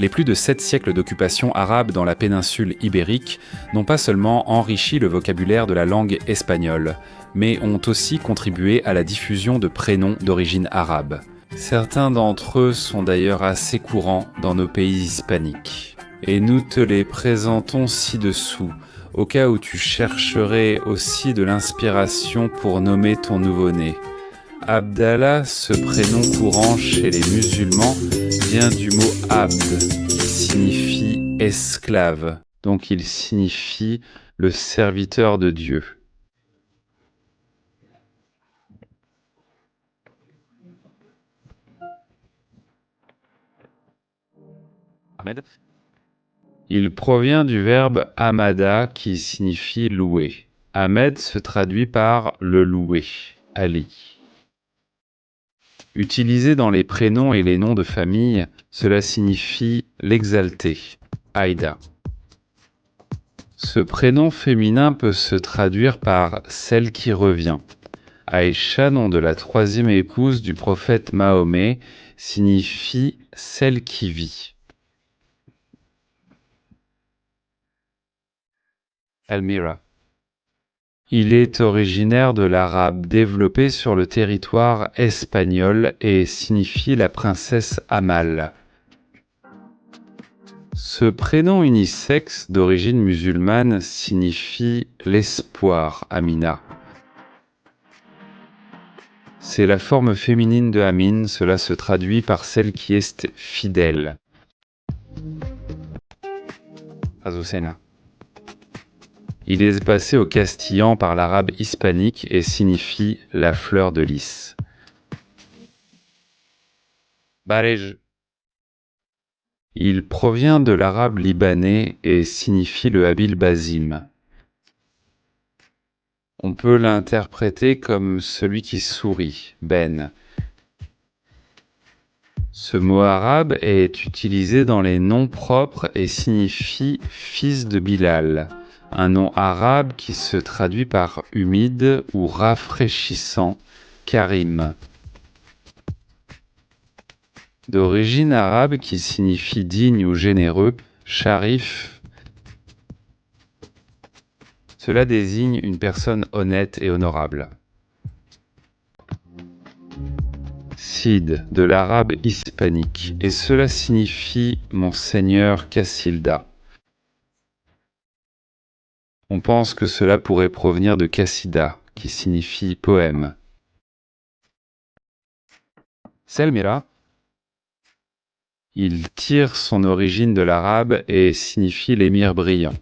Les plus de 7 siècles d'occupation arabe dans la péninsule ibérique n'ont pas seulement enrichi le vocabulaire de la langue espagnole, mais ont aussi contribué à la diffusion de prénoms d'origine arabe. Certains d'entre eux sont d'ailleurs assez courants dans nos pays hispaniques. Et nous te les présentons ci-dessous, au cas où tu chercherais aussi de l'inspiration pour nommer ton nouveau-né. Abdallah, ce prénom courant chez les musulmans, vient du mot abd, qui signifie esclave. Donc il signifie le serviteur de Dieu. Ahmed. Il provient du verbe hamada qui signifie louer. Ahmed se traduit par le loué, Ali. Utilisé dans les prénoms et les noms de famille, cela signifie l'exalté, Aïda. Ce prénom féminin peut se traduire par celle qui revient. Aïcha, nom de la troisième épouse du prophète Mahomet, signifie celle qui vit. Elmira. Il est originaire de l'arabe développé sur le territoire espagnol et signifie la princesse Amal. Ce prénom unisexe d'origine musulmane signifie l'espoir, Amina. C'est la forme féminine de Amin, cela se traduit par celle qui est fidèle. Azucena. Il est passé au castillan par l'arabe hispanique et signifie la fleur de lys. Barej. Il provient de l'arabe libanais et signifie le habile Basim. On peut l'interpréter comme celui qui sourit, Ben. Ce mot arabe est utilisé dans les noms propres et signifie fils de Bilal. Un nom arabe qui se traduit par humide ou rafraîchissant, Karim. D'origine arabe qui signifie digne ou généreux, Sharif. Cela désigne une personne honnête et honorable. Sid, de l'arabe hispanique, et cela signifie Monseigneur Cassilda. On pense que cela pourrait provenir de Qassida, qui signifie poème. Selmira. Il tire son origine de l'arabe et signifie l'émir brillant.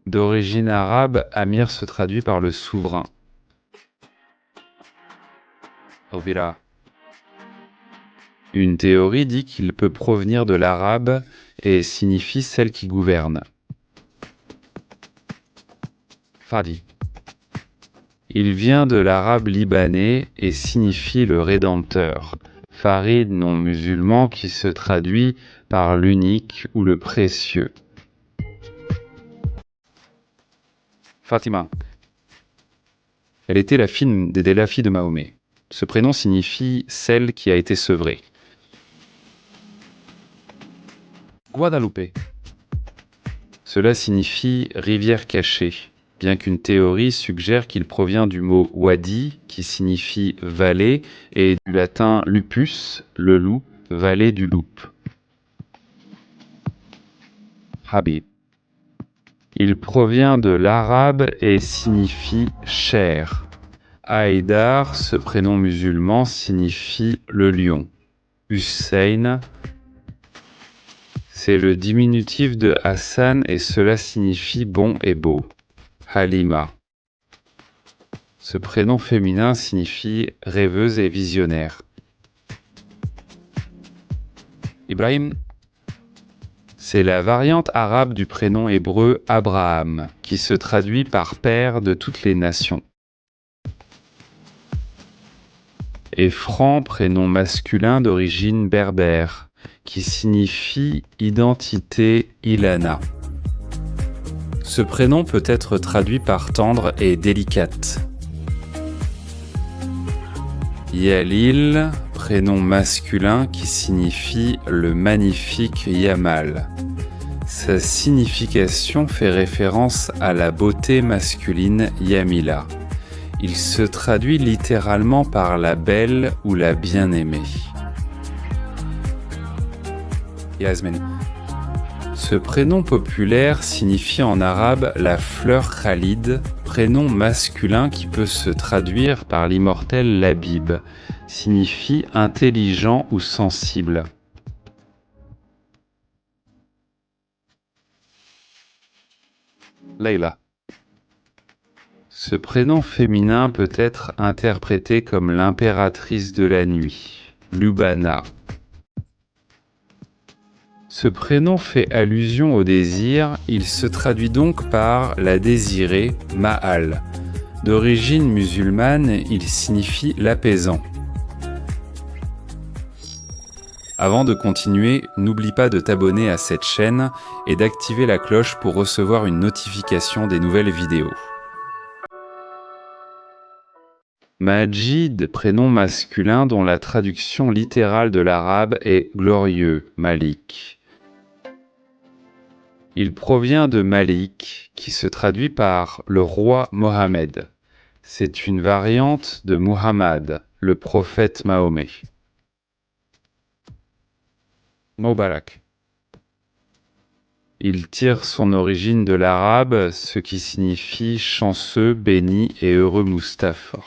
D'origine arabe, Amir se traduit par le souverain. Ovira. Une théorie dit qu'il peut provenir de l'arabe et signifie celle qui gouverne. Fadi. Il vient de l'arabe libanais et signifie le rédempteur. Farid, nom musulman qui se traduit par l'unique ou le précieux. Fatima. Elle était la fille la fille de Mahomet. Ce prénom signifie celle qui a été sevrée. Guadalupe. Cela signifie rivière cachée, bien qu'une théorie suggère qu'il provient du mot wadi, qui signifie vallée, et du latin lupus, le loup, vallée du loup. Habib. Il provient de l'arabe et signifie cher. Haïdar, ce prénom musulman, signifie le lion. Hussein, c'est le diminutif de Hassan et cela signifie bon et beau. Halima. Ce prénom féminin signifie rêveuse et visionnaire. Ibrahim. C'est la variante arabe du prénom hébreu Abraham, qui se traduit par père de toutes les nations. Efran, prénom masculin d'origine berbère, qui signifie identité Ilana. Ce prénom peut être traduit par tendre et délicate. Yalil, prénom masculin qui signifie le magnifique Yamal. Sa signification fait référence à la beauté masculine Yamila. Il se traduit littéralement par la belle ou la bien-aimée. Yasmin. Ce prénom populaire signifie en arabe la fleur Khalid, prénom masculin qui peut se traduire par l'immortel Labib, signifie intelligent ou sensible. Leila. Ce prénom féminin peut être interprété comme l'impératrice de la nuit, Lubana. Ce prénom fait allusion au désir, il se traduit donc par la désirée, Ma'al. D'origine musulmane, il signifie l'apaisant. Avant de continuer, n'oublie pas de t'abonner à cette chaîne et d'activer la cloche pour recevoir une notification des nouvelles vidéos. Majid, prénom masculin dont la traduction littérale de l'arabe est glorieux, Malik. Il provient de Malik, qui se traduit par le roi Mohammed. C'est une variante de Muhammad, le prophète Mahomet. Mubarak. Il tire son origine de l'arabe, ce qui signifie chanceux, béni et heureux Mustapha.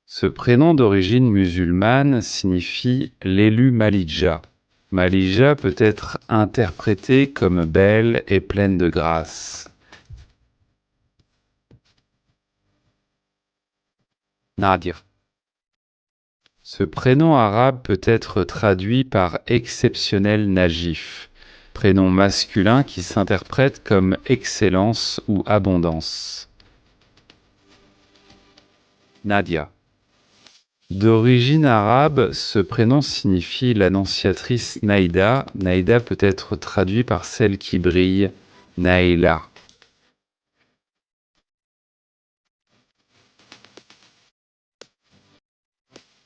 Ce prénom d'origine musulmane signifie l'élu Malija. Malija peut être interprétée comme belle et pleine de grâce. Nadia. Ce prénom arabe peut être traduit par exceptionnel Najif, prénom masculin qui s'interprète comme excellence ou abondance. Nadia. D'origine arabe, ce prénom signifie l'annonciatrice Naïda. Naïda peut être traduit par celle qui brille, Naïla.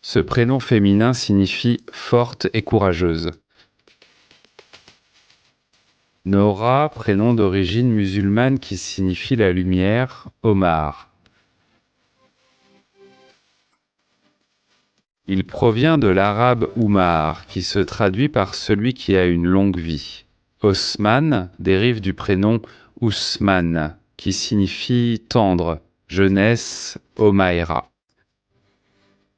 Ce prénom féminin signifie forte et courageuse. Nora, prénom d'origine musulmane qui signifie la lumière, Omar. Il provient de l'arabe Oumar, qui se traduit par celui qui a une longue vie. Osman dérive du prénom Ousmane, qui signifie tendre, jeunesse, Omaïra.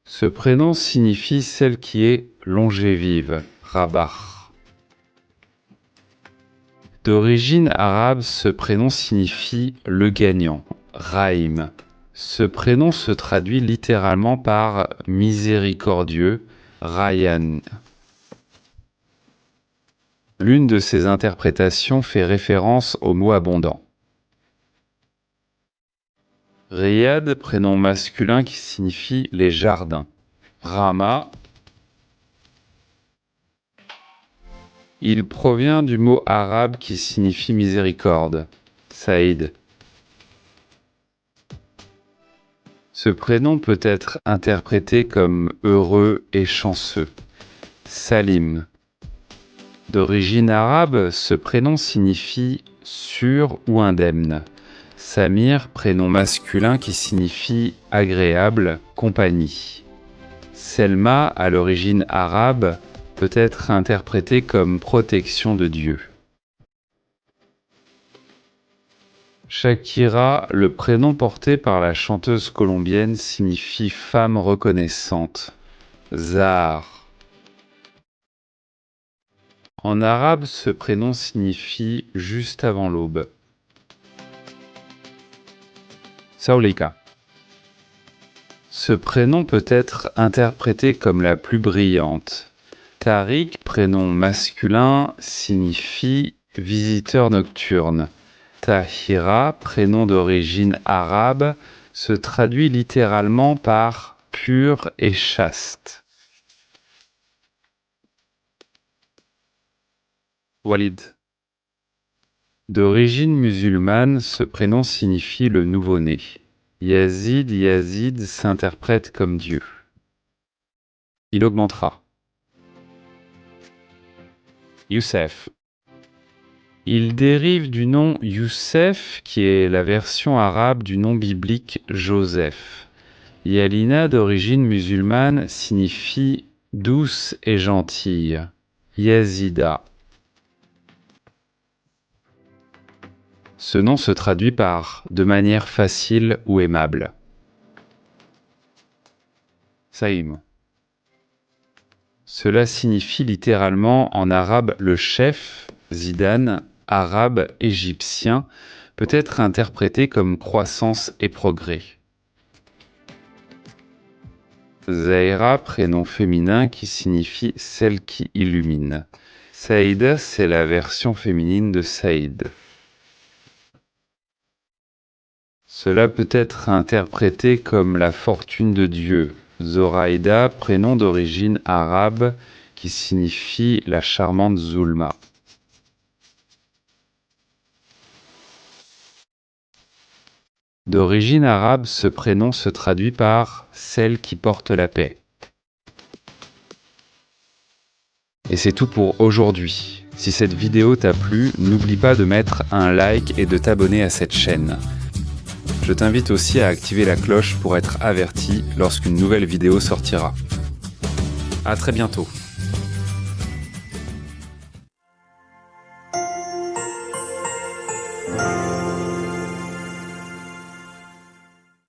Ce prénom signifie celle qui est longévive, Rabah. D'origine arabe, ce prénom signifie le gagnant, Raïm. Ce prénom se traduit littéralement par miséricordieux, Ryan. L'une de ces interprétations fait référence au mot abondant. Riyad, prénom masculin qui signifie les jardins. Rama. Il provient du mot arabe qui signifie miséricorde. Saïd. Ce prénom peut être interprété comme heureux et chanceux. Salim. D'origine arabe, ce prénom signifie sûr ou indemne. Samir, prénom masculin qui signifie agréable, compagnie. Selma, à l'origine arabe, peut être interprété comme protection de Dieu. Shakira, le prénom porté par la chanteuse colombienne, signifie femme reconnaissante. Zahar. En arabe, ce prénom signifie juste avant l'aube. Saulika. Ce prénom peut être interprété comme la plus brillante. Tariq, prénom masculin, signifie visiteur nocturne. Tahira, prénom d'origine arabe, se traduit littéralement par pur et chaste. Walid. D'origine musulmane, ce prénom signifie le nouveau-né. Yazid s'interprète comme Dieu. il augmentera. Youssef. Il dérive du nom Youssef, qui est la version arabe du nom biblique Joseph. Yalina, d'origine musulmane, signifie douce et gentille. Yazida. Ce nom se traduit par de manière facile ou aimable. Saïm. Cela signifie littéralement en arabe le chef, Zidane, arabe égyptien, peut être interprété comme croissance et progrès. Zahira, prénom féminin qui signifie celle qui illumine. Saïda, c'est la version féminine de Saïd. Cela peut être interprété comme la fortune de Dieu. Zoraïda, prénom d'origine arabe qui signifie la charmante Zulma. D'origine arabe, ce prénom se traduit par « celle qui porte la paix ». Et c'est tout pour aujourd'hui. Si cette vidéo t'a plu, n'oublie pas de mettre un like et de t'abonner à cette chaîne. Je t'invite aussi à activer la cloche pour être averti lorsqu'une nouvelle vidéo sortira. À très bientôt.